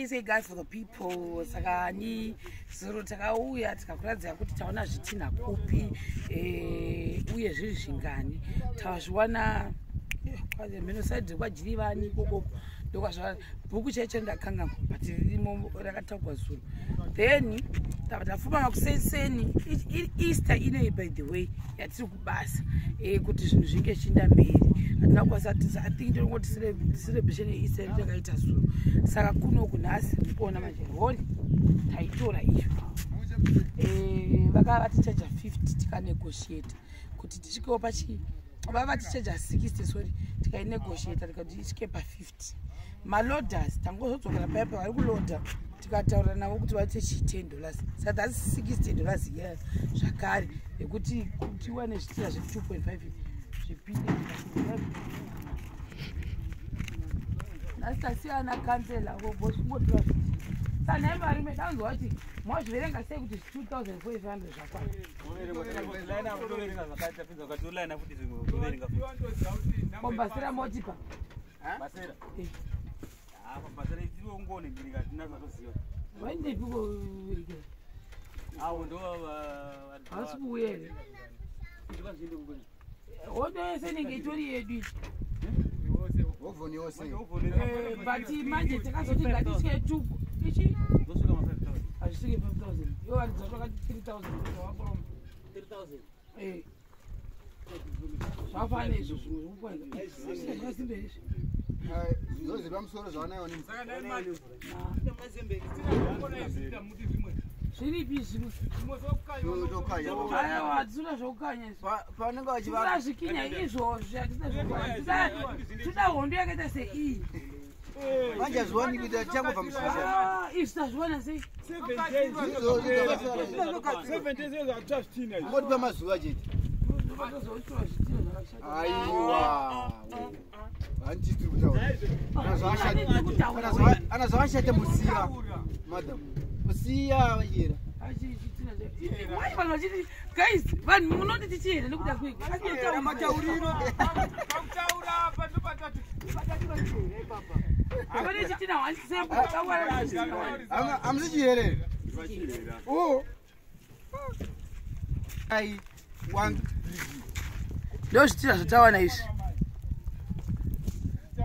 say guys for the people. Saka ni zero takauya tikakuradza kuti taona zvitina kupi uye zviri zvingani tazviwana kwaze menosaidhi kwajirivani koko ndokazva bhuku chaicho ndakanga but ririmo rakatagwa zuro then tafuma makusenseni Easter ine by the way yatiri kubasa kuti zvinhu zvinge chinda mberi hatina kwasa atingi tonongoti celebration yeEaster yatakaita zuro saka kunoku nhasi ndikuona manje rori taitora iyo vakavatichaja 50 tikanegotiata kuti tisvikewo pachi vavatichaja 60 sorry tikainegotiata tikati isvike pa50 maloaders tangozodzokera paya pavari kuloda tikataura navo kuti vaite $10 saka thats $60 iya zvakare yekuti tiwane zvitira zve2.5 zvipinde nhasi tasiyana kansela vosungotora sanaivarume tanzwa kuti mwazviverenga sei kuti 2,500 zvakwana kombasira motipa vaindepikovirikira hasi kuuyere hondo yese inenge itori yedu but manje takazoti ngatisvike tuku ichi hazvisvike 5,000 iwo varidza vakati 3,000 wakoroma 3,000 zvafana izvo zvokwanzasimberi zvoziva musoro zvavanayo zviripi zvimwe aiwa tisina zvokukanya tisina zvikinya izvozvi hatisina tida hondo yakaita sei manje hazviwani kuita tichangobva musha izvi tazviwana sei motipa mazuva chete aiwa handitiri kutaura ana zvavashate musiya madam musiya vachera vanhu vachiti guys vanhu munoti tichienda nekuda kwekmatauriro avane chitina hamusichiyerere ndo zvitira zvatawana izvi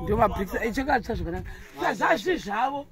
ndo mabricks ichakatsa zvakanaka zvazvi zvavo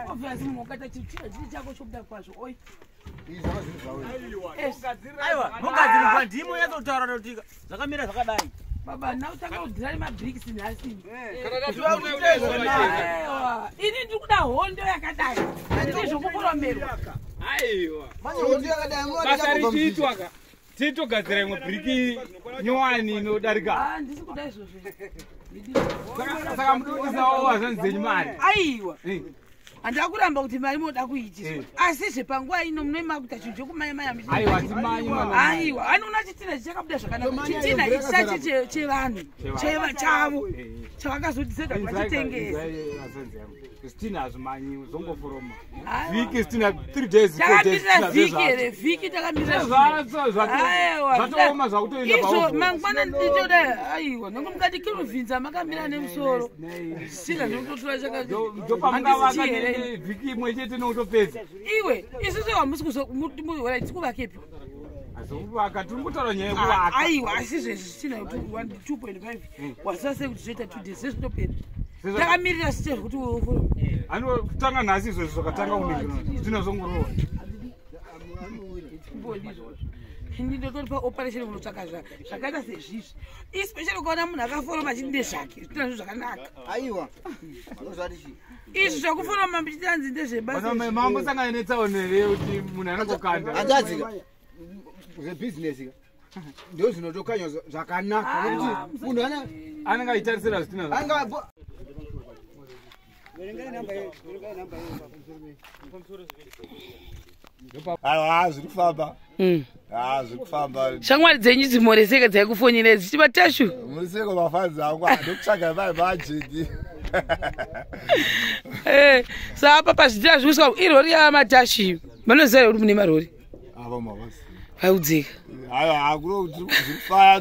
obviously munhu wakaita chitira chiri chako chokuda kwazvo oi aiwa mugadzirirwa ndimo yazotaura kuti zvakamira zvakadai baba nhau takaudhira nemabricks nhasi ini ndiri kuda hondo yakadai ati zvokuporomerwa basa richiitwa titogadzira imwe briki nyowani inodarika handisi kuda izvozvo saka munoisawo wazvanzi dzenyu mari aiwa handida kuramba kuti mari moda kuitiswa asi zvepanguva ino munoima kuita chinhu chokumayamayaiwa anoona chitina chichakabuda zvakanaka chitina ichi chachi chevanhu chavo chavakazodiseka vachitengesa zvitina hazvimanyi uzongoforoma vhiki zvitina 3 days takamirira vhiki here vhiki takamirira zvatooma zvakutoenda izvo mangwana nditoda aiwa nonge mukati kirovhinza makamira nemusoro zvitina zvokutotora ndopamungavaka vhiki imwe chete nokutopedza iwe isusu hamusi tikuvakepi azokuvaka tiri kutaura nyaya yekuvaka aiwa asi zvezvi zvitina 2.5 wasase kuti zvoita 2 days zvezvitopedza takamirira site zvekuti uoforo anotanga nhasi izvozvo zvakatanga kuningirwa zvitina zvongorova ndindotori paoperation unotsvaka zvakaita sezvizvi especially ukaona munhu akaforoma chinde zvake zvitinazvo zvakanaka aiwa izvi zvakuforoma mbichitanzi ndezvebasa mambosangana netsaonere kuti munhu anongokanda handadzika zvebusinesi ndo zvinotokanywa zvakanaka nokuti munhu anenge achitarisira zvitina aiwa zviri kufamba zviri kufamba shamwari dzenyu dzimoreseka dzaikufonyera dzichiva tashu museko mafanzi angu ndokutsvaga mai majedi saapa pazvitira zvikuswa irori yamatashi manoziva kuti mune marori ava mavasi vaudzika aiwa akuro zviri kufaya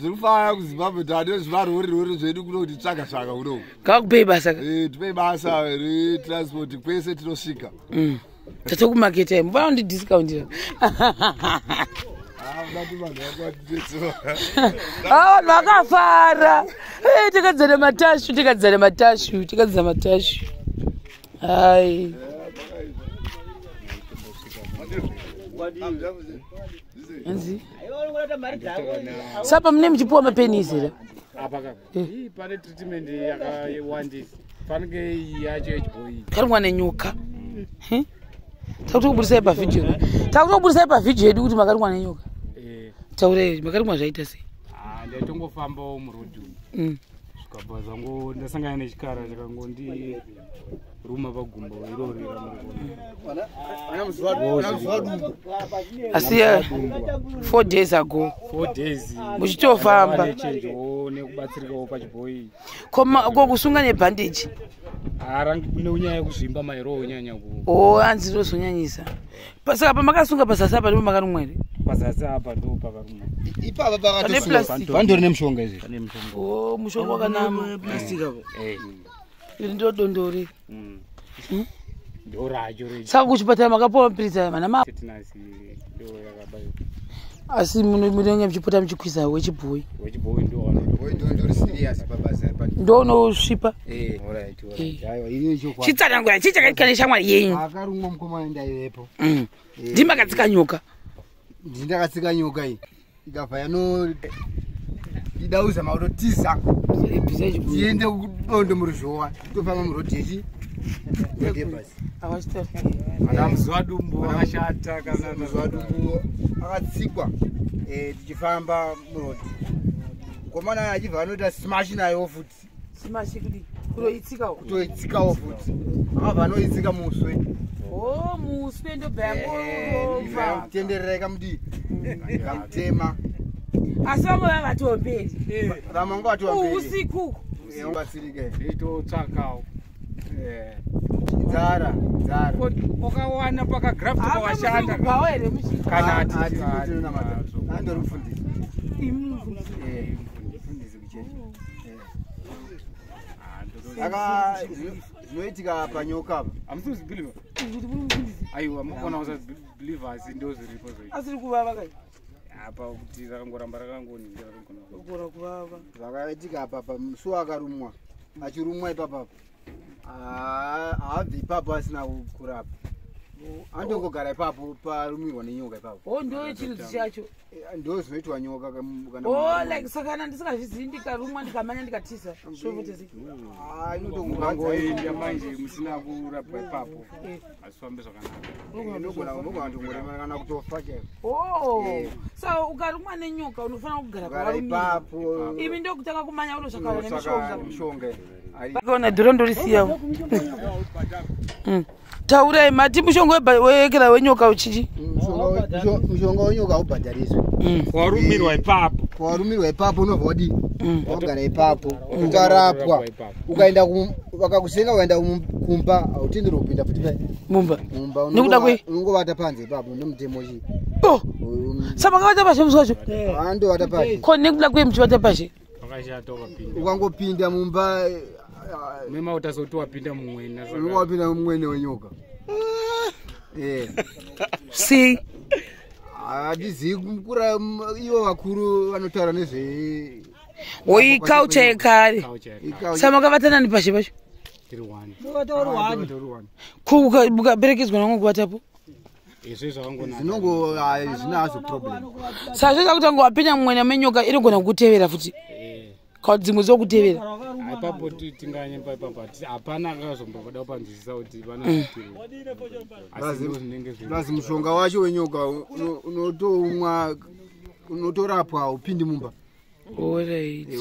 Zirufaya kuZimbabwe tade zvarori zvedu kuti tsvaka kuno. Ngakupei basa. Tipe basa re transport kwese tinosvika. Tato kumaketa mbona ndi discount. Ah, vakafara. Tikadzana matashu. Hai. Anzi. Sapa mne mchipuwa mapenisi. Apaka. Pane treatment yakawandisa. Pange yacho wechibhoyi. Vakarumwa nenyoka. Takutokuburisai pavidhiyo yedu kuti vakarumwa nenyoka. Taurei vakarumwa zvaita sei? Ndaitongofambawo murodhi. Zvikabva zvangu ndasangana nechikara chakangondi ruma pagumbo irori asi 4 days ago 4 days muchitofamba nekubatsirikawo pachibhoyi kusunga nebhandeji nenyaya yekuzvimba mairo nyanya ku anzi ndozonyanyisa saka pamakasunga pazasi apa ndipo makarumwa ere pazasi apa ndo pakarumwa ipapa pakati pandori nemushonga izvi pane mushonga mushonga wakanama plastic apo iri ndodondori ndoracho saka kuchipatara makapuwa mapirisi aya mana tetanus ndo yakabayo asi munenge muchipota muchikwisa wechibhoyi ndori serious babasa ndonosvipa chitsanangura chichakaitwa neshamwari yenyu akarumwa mukomana ndaivepo ndimakatsika nyoka ndindakatsika nyoka iyi ikabva yano idauza mautotiza tiende kudondo muruzhowa tofamba murodhechi ana muzuva dumbu akashata kana muzuva dumbu akatsikwa tichifamba murodhi mukomana achibva anoita smash nayo futi kutoitsikawo futi akabva anoitsika muswe muswe ndobva kutenderera ikamudii ikamutema asi vamwe vavatomberi vamwe ngavatomberi husiku batsirike itotsvakawo dzara wakawana pakagrafti pawashanda kana andori mufundisi aka zvinoitika panyoka apa hamusizibhiliva aiwa mukona usabhiliva asi ndo zviripo asiri kuvava kai apa kuti rakangoramba rakangoningira kugora kuvava zvakaitika apa pamusuwo akarumwa achirumwa ipapapa haabvi ipapo asina kurapa andongogara ipapo parumirwa nenyoka ipapo ndo chirudzi chacho ndo zvinoitwa nyoka like sakana ndisingazvizivi ndikarumwa ndikamanya ndikatisa inotongovangoenda manje musina kurapwa ipapo hazvifambe zvakanaka kana kutofa saka ukarumwa nenyoka unofanira kugara parumirwa ivi ndokutanga kumanya unosvakana nemushonga akaona dhoro ndorisiyawo taurai mati mushonga wekera wenyoka uchichi mushonga wenyoka haubhadhariswi kwarumirwa ipapo unobva wadi wagara ipapo ukarapwa ukaenda vakakusenga ukaenda kumba hautenderwa kupinda futi mumba nekuda kwei unongovata panze ipapo nemutemo chii saka makavata pashe musi wacho andovata pashe ko nekuda kwei muchivata pashe ukangopinda mumba mema utazoti wapinda mumwene wapinda mumwene wenyoka sei hatizivi kukura ivo vakuru vanotaura nezve culture yekare saka makavata nani pashe pacho ukaberekedzwa nango kuvatapo zvinongo zvinazvo problem saka zvoita kuti ange wapinda mumwene menyoka inogona kukutevera futi kuti dzimwe dzokutevera ipapo tinganyemba ipapo hapana akazombovada kupanzwisisa kuti vanazirazi mushonga wacho wenyoka unotoumwa unotorapwa haupindi mumba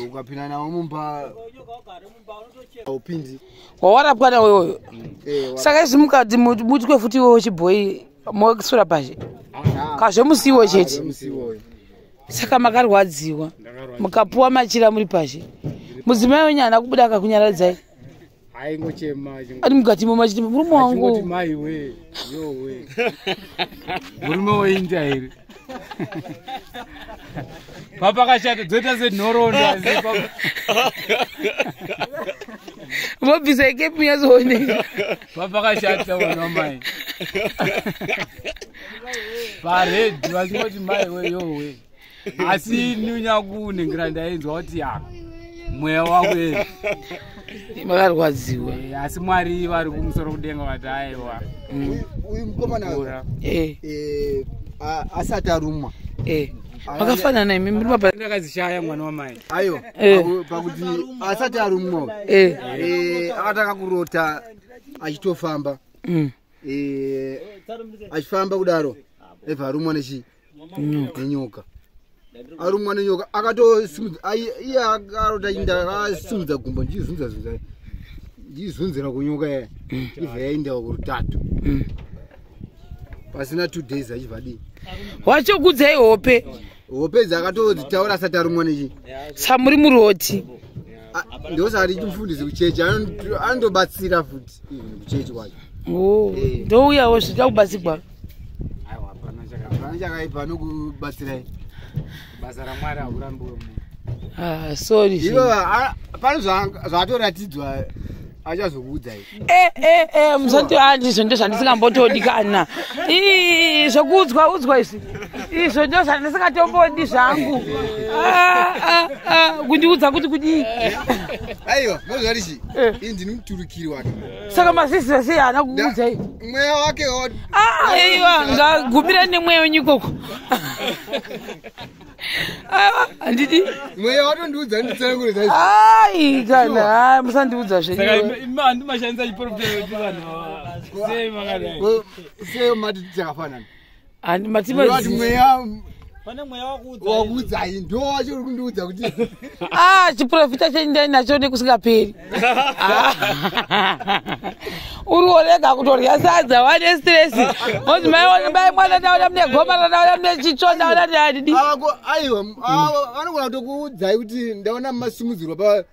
ukapinda nawo mumba haupindi wawarapwa nawo iwoyo saka izvi mukadzi mutwe futi iwo wechibhoyi mosura pashe kazvomusiwo chete saka makarwadziwa mukapuwa machira muri pashe mudzimai wenyu haana kubuda akakunyaradzai aingochema ari mukati momachiti murume wangu achingoti mai we yowe murume woinda here papakashata dzoita senhoroondo mobvisa ikepu yazooneka papakashata ona mai paredhi vachingoti mai we yowe asi ninyakunengera ndainzwa kuti mweya wako makarwadziwa asi mwari vari kumusoro kudenga vati aiwa uyu mukomana asati arumwa makafanana imi muri mabasa ndakazishaya mwana wamai ayo pakuti asati arumwa akatanga kurota achitofamba achifamba kudaro ebva arumwa nenyoka arumwa nenyoka iye akarota akasimudza gumbo ndizunzira kunyoka yaya ibva yaindawo kurutatu pasina 2 days achibva dii wachokudzai hope dzakatodzitaura asati arumwa nechi samuri muroti ndosati chimufundisi kuchechi anondobatsira futi kuchechi kwacho ndouyawo zvita kubatsirwa pana chakaipa nokubatsirai basa ramwari hakurambiwe sorry ivo pane zvatoratidzwa achazokuudzai musati andizvo ndozvandisingambotodi kana zvokuudzwa izvi izvo ndozvandisingatombodi zvangu kundiudza kuti kudii aiwa mozvarichi ini ndini muturukiri wake saka mazizira sei haana kuudzai mweya wake aiwa ngagumira nemweya wenyikoko handidi mweya watondiudza nditsanangure ai kana musandiudza zvendimashandisa chiprofeti vanhu sei makadai sei mati tichakafanana matimati mweya pane mweya wakuudzai ndo wacho uri kundiudza kuti chiprofita chendai nacho nekusingaperi uri orega kutorya sadza wane stresi ozi mai mwana ndaona mune gomara ndaona mune chitsvo ndaona ndadidi aiwa vanogona kutokuudzai kuti ndaona masumudzirwa